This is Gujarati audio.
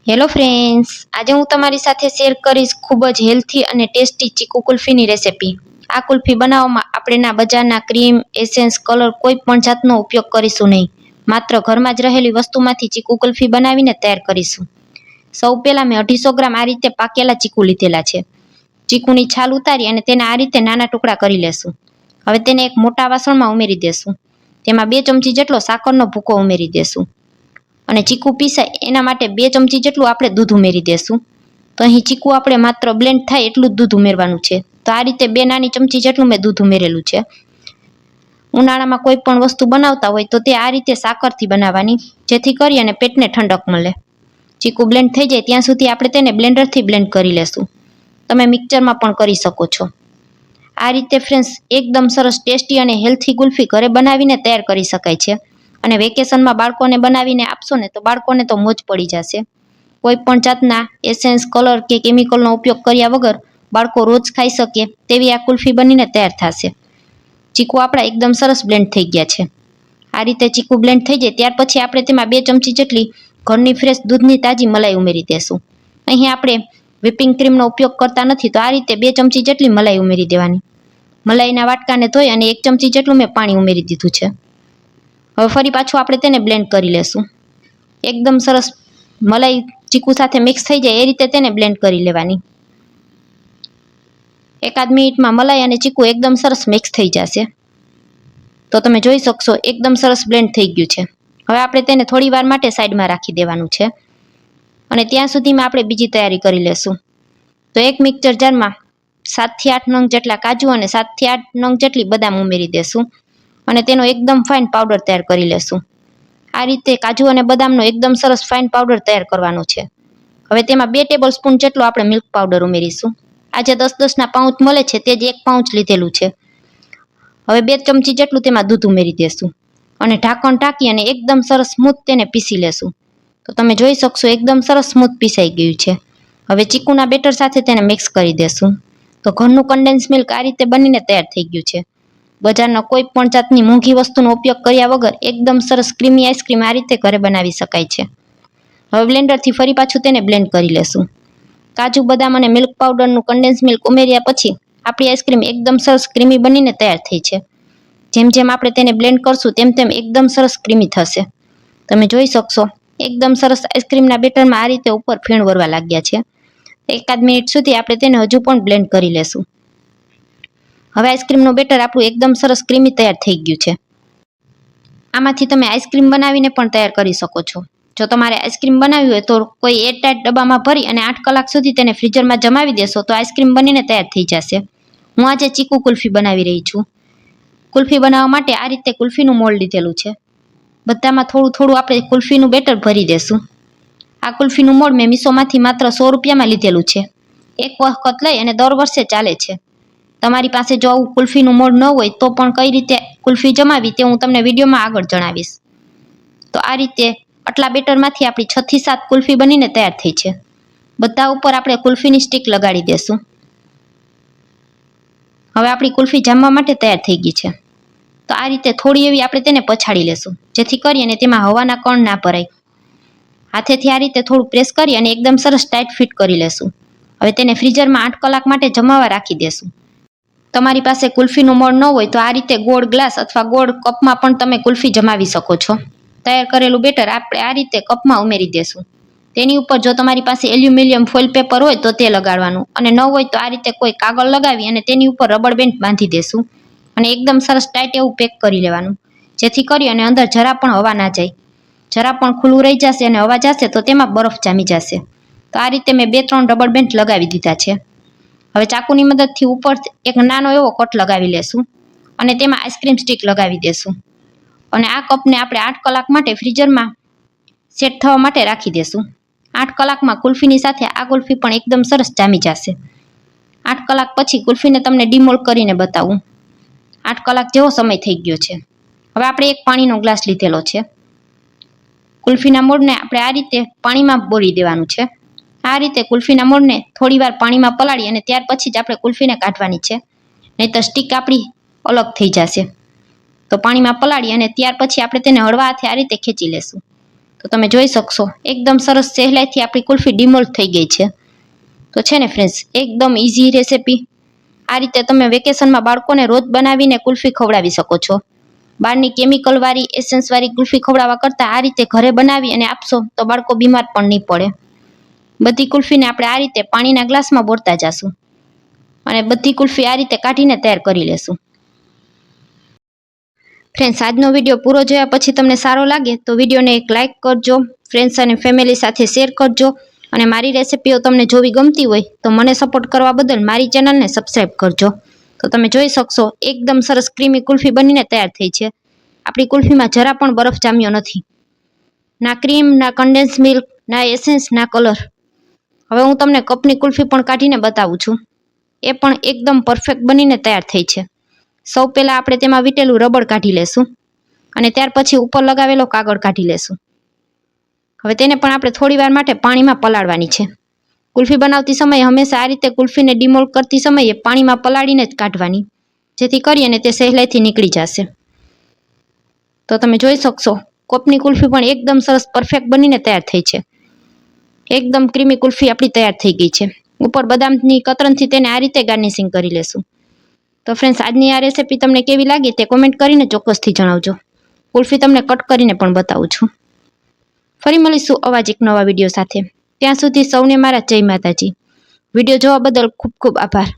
હેલો ફ્રેન્ડ્સ, આજે હું તમારી સાથે શેર કરીશ ખૂબ જ હેલ્થી અને ટેસ્ટી ચીકુ કુલ્ફીની રેસિપી। આ કુલ્ફી બનાવવામાં આપણે ના બજારના ક્રીમ, એસેન્સ, કલર કોઈ પણ જાતનો ઉપયોગ કરીશું નહીં। માત્ર ઘરમાં જ રહેલી વસ્તુમાંથી ચીકુ કુલ્ફી બનાવીને તૈયાર કરીશું। સૌ પહેલાં મેં 250 ગ્રામ આ રીતે પાકેલા ચીકુ લીધેલા છે। ચીકુની છાલ ઉતારી અને તેના આ રીતે નાના ટુકડા કરી લેશું। હવે તેને એક મોટા વાસણમાં ઉમેરી દેશું। તેમાં 2 ચમચી જેટલો સાકરનો ભૂકો ઉમેરી દેશું અને ચીકુ પીસાય એના માટે 2 ચમચી જેટલું આપણે દૂધ ઉમેરી દેશું। તો અહીં ચીકુ આપણે માત્ર બ્લેન્ડ થાય એટલું જ દૂધ ઉમેરવાનું છે। તો આ રીતે 2 નાની ચમચી જેટલું મેં દૂધ ઉમેરેલું છે। ઉનાળામાં કોઈ પણ વસ્તુ બનાવતા હોય તો તે આ રીતે સાકરથી બનાવવાની, જેથી કરી અને પેટને ઠંડક મળે। ચીકુ બ્લેન્ડ થઈ જાય ત્યાં સુધી આપણે તેને બ્લેન્ડરથી બ્લેન્ડ કરી લેશું। તમે મિક્સરમાં પણ કરી શકો છો। આ રીતે ફ્રેન્ડ્સ એકદમ સરસ ટેસ્ટી અને હેલ્થી કુલ્ફી ઘરે બનાવીને તૈયાર કરી શકાય છે અને વેકેશનમાં બાળકોને બનાવીને આપશો ને તો બાળકોને તો મોજ પડી જશે। કોઈ પણ જાતના એસેન્સ, કલર કે કેમિકલનો ઉપયોગ કર્યા વગર બાળકો રોજ ખાઈ શકે તેવી આ કુલ્ફી બનીને તૈયાર થશે। ચીકુ આપણા એકદમ સરસ બ્લેન્ડ થઈ ગયા છે। આ રીતે ચીકુ બ્લેન્ડ થઈ જાય ત્યાર પછી આપણે તેમાં 2 ચમચી જેટલી ઘરની ફ્રેશ દૂધની તાજી મલાઈ ઉમેરી દેશું। અહીં આપણે વ્હિપિંગ ક્રીમનો ઉપયોગ કરતા નથી, તો આ રીતે 2 ચમચી જેટલી મલાઈ ઉમેરી દેવાની। મલાઈના વાટકાને ધોઈ અને 1 ચમચી જેટલું મેં પાણી ઉમેરી દીધું છે। હવે ફરી પાછું આપણે તેને બ્લેન્ડ કરી લેશું। એકદમ સરસ મલાઈ ચીકુ સાથે મિક્સ થઈ જાય એ રીતે તેને બ્લેન્ડ કરી લેવાની। એકાદ મિનિટમાં મલાઈ અને ચીકુ એકદમ સરસ મિક્સ થઈ જશે। તો તમે જોઈ શકશો એકદમ સરસ બ્લેન્ડ થઈ ગયું છે। હવે આપણે તેને થોડી વાર માટે સાઈડમાં રાખી દેવાનું છે અને ત્યાં સુધીમાં આપણે બીજી તૈયારી કરી લેશું। તો એક મિક્સર જારમાં 7 થી 8 નંગ જેટલા કાજુ અને 7 થી 8 નંગ જેટલી બદામ ઉમેરી દેશું અને તેનો એકદમ ફાઇન પાવડર તૈયાર કરી લેશું। આ રીતે કાજુ અને બદામનો એકદમ સરસ ફાઇન પાવડર તૈયાર કરવાનો છે। હવે તેમાં 2 ટેબલ સ્પૂન જેટલો આપણે મિલ્ક પાવડર ઉમેરીશું। આજે 10-10ના પાઉચ મળે છે તે જ 1 પાઉચ લીધેલું છે। હવે 2 ચમચી જેટલું તેમાં દૂધ ઉમેરી દેશું અને ઢાંકણ ઢાંકી અને એકદમ સરસ સ્મૂથ તેને પીસી લેશું। તો તમે જોઈ શકશો એકદમ સરસ સ્મૂથ પીસાઈ ગયું છે। હવે ચીકુના બેટર સાથે તેને મિક્સ કરી દેશું। તો ઘરનું કન્ડેન્સ મિલ્ક આ રીતે બનીને તૈયાર થઈ ગયું છે। બજારના કોઈ પણ જાતની મોંઘી વસ્તુનો ઉપયોગ કર્યા વગર એકદમ સરસ ક્રીમી આઈસ્ક્રીમ આ રીતે ઘરે બનાવી શકાય છે। હવે બ્લેન્ડરથી ફરી પાછું તેને બ્લેન્ડ કરી લેશું। કાજુ, બદામ અને મિલ્ક પાવડરનું કન્ડેન્સ મિલ્ક ઉમેર્યા પછી આપણી આઈસ્ક્રીમ એકદમ સરસ ક્રીમી બનીને તૈયાર થઈ છે। જેમ જેમ આપણે તેને બ્લેન્ડ કરશું તેમ તેમ એકદમ સરસ ક્રીમી થશે। તમે જોઈ શકશો એકદમ સરસ આઈસ્ક્રીમના બેટરમાં આ રીતે ઉપર ફેણ વરવા લાગ્યા છે। એકાદ મિનિટ સુધી આપણે તેને હજુ પણ બ્લેન્ડ કરી લેશું। હવે આઈસ્ક્રીમનું બેટર આપણું એકદમ સરસ ક્રીમી તૈયાર થઈ ગયું છે। આમાંથી તમે આઈસ્ક્રીમ બનાવીને પણ તૈયાર કરી શકો છો। જો તમારે આઈસ્ક્રીમ બનાવવી હોય તો કોઈ એરટાઇટ ડબ્બામાં ભરી અને 8 કલાક સુધી તેને ફ્રીઝરમાં જમાવી દેશો તો આઈસ્ક્રીમ બનીને તૈયાર થઈ જશે। હું આજે ચીકુ કુલ્ફી બનાવી રહી છું। કુલ્ફી બનાવવા માટે આ રીતે કુલ્ફીનું મોલ્ડ લીધેલું છે। બધામાં થોડું થોડું આપણે કુલ્ફીનું બેટર ભરી દેશું। આ કુલ્ફીનું મોલ્ડ મેં મીશોમાંથી માત્ર 100 રૂપિયામાં લીધેલું છે। એક વખત લઈ અને દર વર્ષે ચાલે છે। તમારી પાસે જો આવું કુલ્ફીનું મોલ્ડ ન હોય તો પણ કઈ રીતે કુલ્ફી જમાવી તે હું તમને વિડીયોમાં આગળ જણાવીશ। તો આ રીતે આટલા બેટરમાંથી આપણી 6 થી 7 કુલ્ફી બનીને તૈયાર થઈ છે। બધા ઉપર આપણે કુલ્ફીની સ્ટીક લગાડી દેશું। હવે આપણી કુલ્ફી જામવા માટે તૈયાર થઈ ગઈ છે। તો આ રીતે થોડી એવી આપણે તેને પછાડી લેશું જેથી કરીને તેમાં હવાના કણ ના ભરાય। હાથેથી આ રીતે થોડું પ્રેસ કરી અને એકદમ સરસ ટાઈટ ફિટ કરી લેશું। હવે તેને ફ્રીઝરમાં 8 કલાક માટે જમાવા રાખી દેશું। તમારી પાસે કુલ્ફીનું મોલ્ડ ન હોય તો આ રીતે ગોળ ગ્લાસ અથવા ગોળ કપમાં પણ તમે કુલ્ફી જમાવી શકો છો। તૈયાર કરેલું બેટર આપણે આ રીતે કપમાં ઉમેરી દેશું। તેની ઉપર જો તમારી પાસે એલ્યુમિનિયમ ફોઇલ પેપર હોય તો તે લગાડવાનું અને ન હોય તો આ રીતે કોઈ કાગળ લગાવી અને તેની ઉપર રબર બેન્ડ બાંધી દેશું અને એકદમ સરસ ટાઈટ એવું પેક કરી લેવાનું, જેથી કરી અને અંદર જરા પણ હવા ના જાય। જરા પણ ખુલ્લું રહી જશે અને હવા જશે તો તેમાં બરફ જામી જશે। તો આ રીતે મેં 2-3 રબર બેન્ડ લગાવી દીધા છે। હવે ચાકુની મદદથી ઉપર એક નાનો એવો કટ લગાવી લેશું અને તેમાં આઈસ્ક્રીમ સ્ટીક લગાવી દેશું અને આ કપને આપણે 8 કલાક માટે ફ્રીઝરમાં સેટ થવા માટે રાખી દેશું। 8 કલાકમાં કુલ્ફીની સાથે આ કુલ્ફી પણ એકદમ સરસ જામી જશે। 8 કલાક પછી કુલ્ફીને તમને ડીમોલ્ડ કરીને બતાવું। 8 કલાક જેવો સમય થઈ ગયો છે। હવે આપણે એક પાણીનો ગ્લાસ લીધેલો છે। કુલ્ફીના મોલ્ડને આપણે આ રીતે પાણીમાં બોળી દેવાનું છે। આ રીતે કુલ્ફીના મોલ્ડને થોડી વાર પાણીમાં પલાળી અને ત્યાર પછી જ આપણે કુલ્ફીને કાઢવાની છે, નહીં તો સ્ટીક આપણી અલગ થઈ જશે। તો પાણીમાં પલાળી અને ત્યાર પછી આપણે તેને હળવા હાથે આ રીતે ખેંચી લેશું। તો તો તમે જોઈ શકશો એકદમ સરસ સહેલાઈથી આપણી કુલ્ફી ડિમોલ્ડ થઈ ગઈ છે. તો છે ને ફ્રેન્ડ્સ, એકદમ ઇઝી રેસિપી. આ રીતે તમે વેકેશનમાં બાળકોને રોજ બનાવીને કુલ્ફી ખવડાવી શકો છો. બહારની કેમિકલવાળી એસેન્સવાળી કુલ્ફી ખવડાવવા કરતાં આ રીતે ઘરે બનાવી અને આપશો તો બાળકો બીમાર પણ નહીં પડે. બધી કુલ્ફીને આપણે આ રીતે પાણીના ગ્લાસમાં બોળતા જશું અને બધી કુલ્ફી આ રીતે કાઢીને તૈયાર કરી લેશું. ફ્રેન્ડ્સ, આજનો વિડીયો પૂરો જોયા પછી તમને સારો લાગે તો વિડીયોને એક લાઇક કરજો, ફ્રેન્ડ્સ અને ફેમિલી સાથે શેર કરજો અને મારી રેસિપીઓ તમને જોવી ગમતી હોય તો મને સપોર્ટ કરવા બદલ મારી ચેનલને સબસ્ક્રાઈબ કરજો. તો તમે જોઈ શકશો એકદમ સરસ ક્રીમી કુલ્ફી બનીને તૈયાર થઈ છે. આપણી કુલ્ફીમાં જરા પણ બરફ જામ્યો નથી, ના ક્રીમ, ના કન્ડેન્સ મિલ્ક, ના એસેન્સ, ના કલર. હવે હું તમને કપની કુલ્ફી પણ કાઢીને બતાવું છું. એ પણ એકદમ પરફેક્ટ બનીને તૈયાર થઈ છે. સૌ પહેલાં આપણે તેમાં વીટેલું રબડ કાઢી લેશું અને ત્યાર પછી ઉપર લગાવેલો કાગળ કાઢી લેશું. હવે તેને પણ આપણે થોડી વાર માટે પાણીમાં પલાળવાની છે. કુલ્ફી બનાવતી સમયે હંમેશા આ રીતે કુલ્ફીને ડિમોલ્ડ કરતી સમયે પાણીમાં પલાળીને જ કાઢવાની, જેથી કરીને તે સહેલાઈથી નીકળી જશે. તો તમે જોઈ શકશો કપની કુલ્ફી પણ એકદમ સરસ પરફેક્ટ બનીને તૈયાર થઈ છે. એકદમ ક્રીમી કુલ્ફી આપણી તૈયાર થઈ ગઈ છે. ઉપર બદામની કતરનથી તેને આ રીતે ગાર્નિશિંગ કરી લેશું. તો ફ્રેન્ડ્સ, આજની આ રેસિપી તમને કેવી લાગી તે કોમેન્ટ કરીને ચોક્કસથી જણાવજો. કુલ્ફી તમને કટ કરીને પણ બતાવું છું. ફરી મળીશું આવા જ એક નવા વિડીયો સાથે. ત્યાં સુધી સૌને મારા જય માતાજી. વિડીયો જોવા બદલ ખૂબ ખૂબ આભાર.